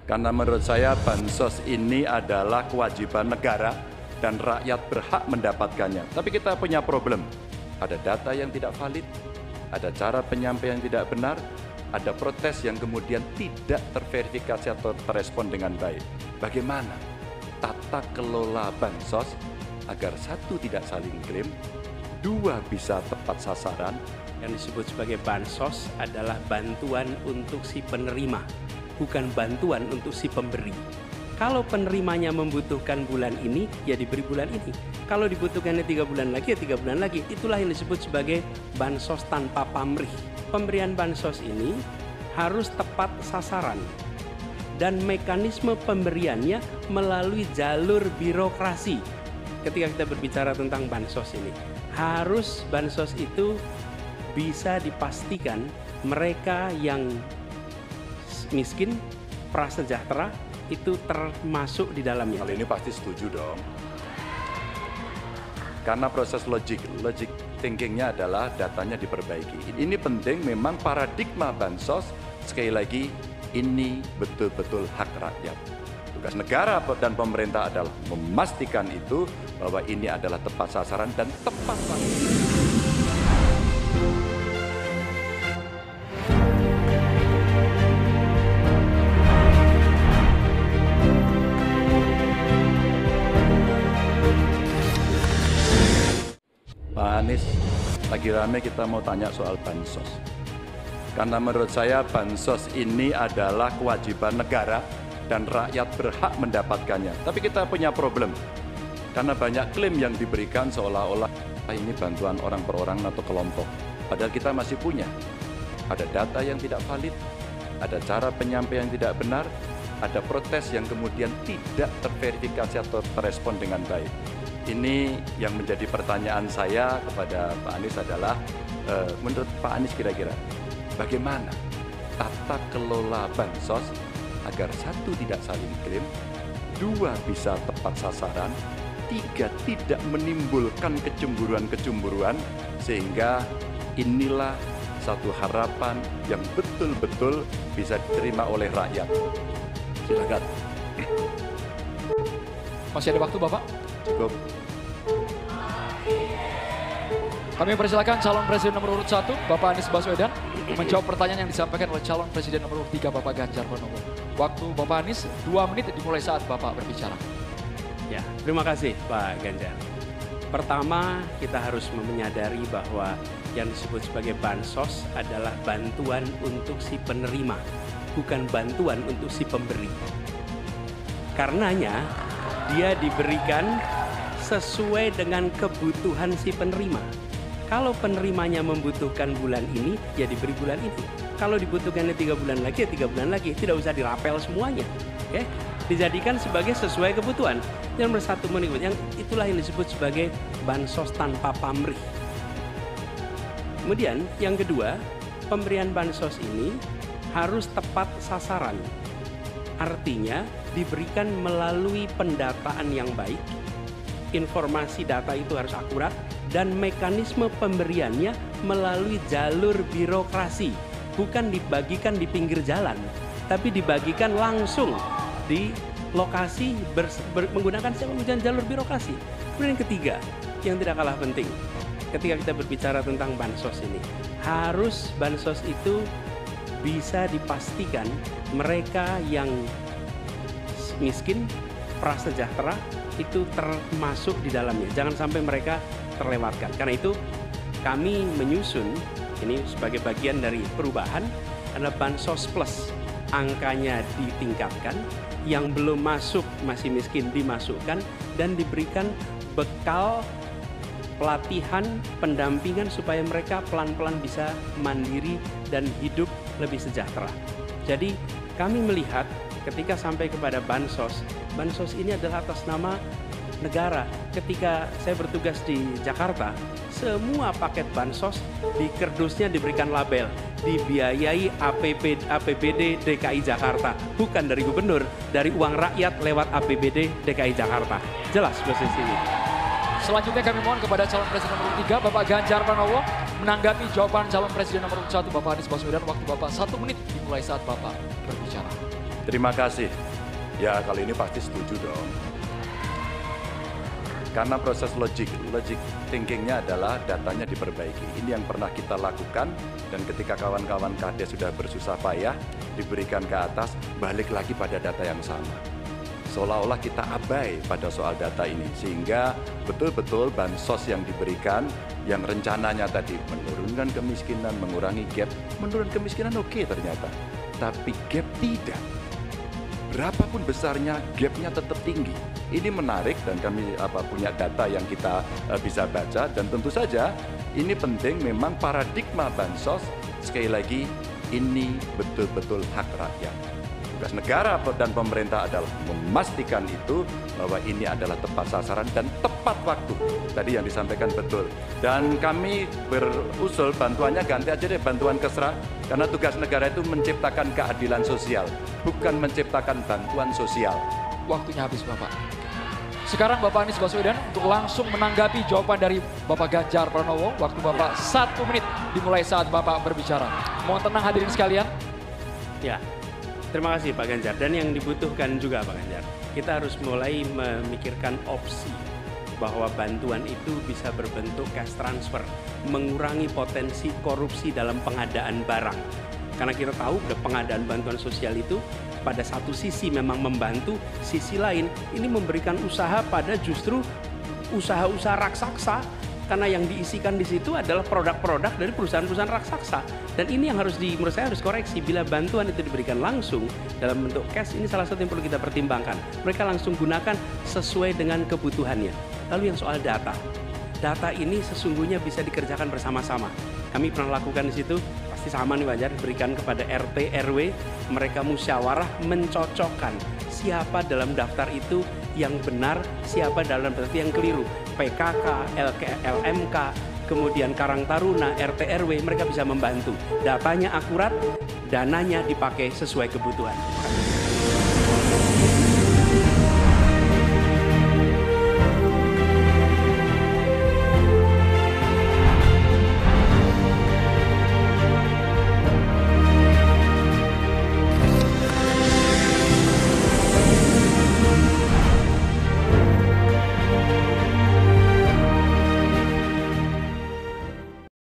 Karena menurut saya bansos ini adalah kewajiban negara dan rakyat berhak mendapatkannya. Tapi kita punya problem, ada data yang tidak valid, ada cara penyampaian yang tidak benar, ada protes yang kemudian tidak terverifikasi atau terrespon dengan baik. Bagaimana tata kelola bansos agar satu tidak saling klaim, dua bisa tepat sasaran. Yang disebut sebagai bansos adalah bantuan untuk si penerima, bukan bantuan untuk si pemberi. Kalau penerimanya membutuhkan bulan ini, ya diberi bulan ini. Kalau dibutuhkannya 3 bulan lagi, ya 3 bulan lagi. Itulah yang disebut sebagai bansos tanpa pamrih. Pemberian bansos ini harus tepat sasaran. Dan mekanisme pemberiannya melalui jalur birokrasi. Ketika kita berbicara tentang bansos ini, harus bansos itu bisa dipastikan mereka yang miskin, prasejahtera, itu termasuk di dalamnya. Kali ini pasti setuju dong. Karena proses logic thinkingnya adalah datanya diperbaiki. Ini penting, memang paradigma bansos, sekali lagi, ini betul-betul hak rakyat. Tugas negara dan pemerintah adalah memastikan itu, bahwa ini adalah tepat sasaran dan tepat waktu. Pak Anies, lagi rame kita mau tanya soal bansos. Karena menurut saya bansos ini adalah kewajiban negara dan rakyat berhak mendapatkannya. Tapi kita punya problem, karena banyak klaim yang diberikan seolah-olah ini bantuan orang per orang atau kelompok. Padahal kita masih punya. Ada data yang tidak valid, ada cara penyampaian yang tidak benar, ada protes yang kemudian tidak terverifikasi atau terrespon dengan baik. Ini yang menjadi pertanyaan saya kepada Pak Anies adalah, menurut Pak Anies kira-kira bagaimana tata kelola bansos agar satu tidak saling klaim, dua bisa tepat sasaran, tiga tidak menimbulkan kecemburuan-kecemburuan, sehingga inilah satu harapan yang betul-betul bisa diterima oleh rakyat. Silakan. Masih ada waktu Bapak? Cukup. Kami persilakan calon presiden nomor urut 1, Bapak Anies Baswedan, menjawab pertanyaan yang disampaikan oleh calon presiden nomor urut 3, Bapak Ganjar Pranowo. Waktu Bapak Anies 2 menit dimulai saat Bapak berbicara. Ya, terima kasih Pak Ganjar. Pertama, kita harus menyadari bahwa yang disebut sebagai bansos adalah bantuan untuk si penerima, bukan bantuan untuk si pemberi. Karenanya, dia diberikan sesuai dengan kebutuhan si penerima. Kalau penerimanya membutuhkan bulan ini, ya diberi bulan ini. Kalau dibutuhkannya 3 bulan lagi, ya 3 bulan lagi. Tidak usah dirapel semuanya. Oke? Dijadikan sebagai sesuai kebutuhan. Yang bersatu menikmati, yang itulah yang disebut sebagai bansos tanpa pamrih. Kemudian yang kedua, pemberian bansos ini harus tepat sasaran. Artinya diberikan melalui pendataan yang baik, informasi data itu harus akurat, dan mekanisme pemberiannya melalui jalur birokrasi. Bukan dibagikan di pinggir jalan, tapi dibagikan langsung di lokasi menggunakan jalur birokrasi. Kemudian yang ketiga, yang tidak kalah penting, ketika kita berbicara tentang bansos ini, harus bansos itu bisa dipastikan mereka yang miskin, prasejahtera, itu termasuk di dalamnya. Jangan sampai mereka terlewatkan. Karena itu kami menyusun ini sebagai bagian dari perubahan adalah Bansos Plus. Angkanya ditingkatkan, yang belum masuk masih miskin dimasukkan dan diberikan bekal pelatihan, pendampingan supaya mereka pelan-pelan bisa mandiri dan hidup lebih sejahtera. Jadi kami melihat ketika sampai kepada bansos ini adalah atas nama negara. Ketika saya bertugas di Jakarta, semua paket bansos di kerdusnya diberikan label dibiayai APBD DKI Jakarta, bukan dari gubernur, dari uang rakyat lewat APBD DKI Jakarta. Jelas posisi ini. Selanjutnya kami mohon kepada calon presiden nomor 3, Bapak Ganjar Pranowo, menanggapi jawaban calon presiden nomor 1, Bapak Anies Baswedan. Waktu Bapak 1 menit dimulai saat Bapak berbicara. Terima kasih. Ya, kali ini pasti setuju dong. Karena proses logic thinkingnya adalah datanya diperbaiki. Ini yang pernah kita lakukan, dan ketika kawan-kawan KD sudah bersusah payah, diberikan ke atas, balik lagi pada data yang sama. Seolah-olah kita abai pada soal data ini, sehingga betul-betul bansos yang diberikan, yang rencananya tadi menurunkan kemiskinan, mengurangi gap, menurunkan kemiskinan oke ternyata, tapi gap tidak. Berapapun besarnya, gapnya tetap tinggi. Ini menarik dan kami punya data yang kita bisa baca, dan tentu saja ini penting. Memang paradigma bansos, sekali lagi, ini betul-betul hak rakyat. Tugas negara dan pemerintah adalah memastikan itu, bahwa ini adalah tepat sasaran dan tepat waktu. Tadi yang disampaikan betul. Dan kami berusul bantuannya ganti aja deh, bantuan kesra. Karena tugas negara itu menciptakan keadilan sosial, bukan menciptakan bantuan sosial. Waktunya habis Bapak. Sekarang Bapak Anies Baswedan untuk langsung menanggapi jawaban dari Bapak Ganjar Pranowo. Waktu Bapak 1 menit dimulai saat Bapak berbicara. Mohon tenang hadirin sekalian. Ya, terima kasih Pak Ganjar. Dan yang dibutuhkan juga Pak Ganjar, kita harus mulai memikirkan opsi bahwa bantuan itu bisa berbentuk cash transfer, mengurangi potensi korupsi dalam pengadaan barang. Karena kita tahu pengadaan bantuan sosial itu pada satu sisi memang membantu, sisi lain ini memberikan usaha pada justru usaha-usaha raksasa, karena yang diisikan di situ adalah produk-produk dari perusahaan-perusahaan raksasa. Dan ini yang menurut saya harus koreksi. Bila bantuan itu diberikan langsung dalam bentuk cash, ini salah satu yang perlu kita pertimbangkan. Mereka langsung gunakan sesuai dengan kebutuhannya. Lalu yang soal data ini sesungguhnya bisa dikerjakan bersama-sama. Kami pernah lakukan di situ, pasti sama nih wajar, berikan kepada RT RW, mereka musyawarah mencocokkan siapa dalam daftar itu yang benar, siapa dalam daftar yang keliru. PKK, LMK, kemudian Karang Taruna, RT RW, mereka bisa membantu. Datanya akurat, dananya dipakai sesuai kebutuhan.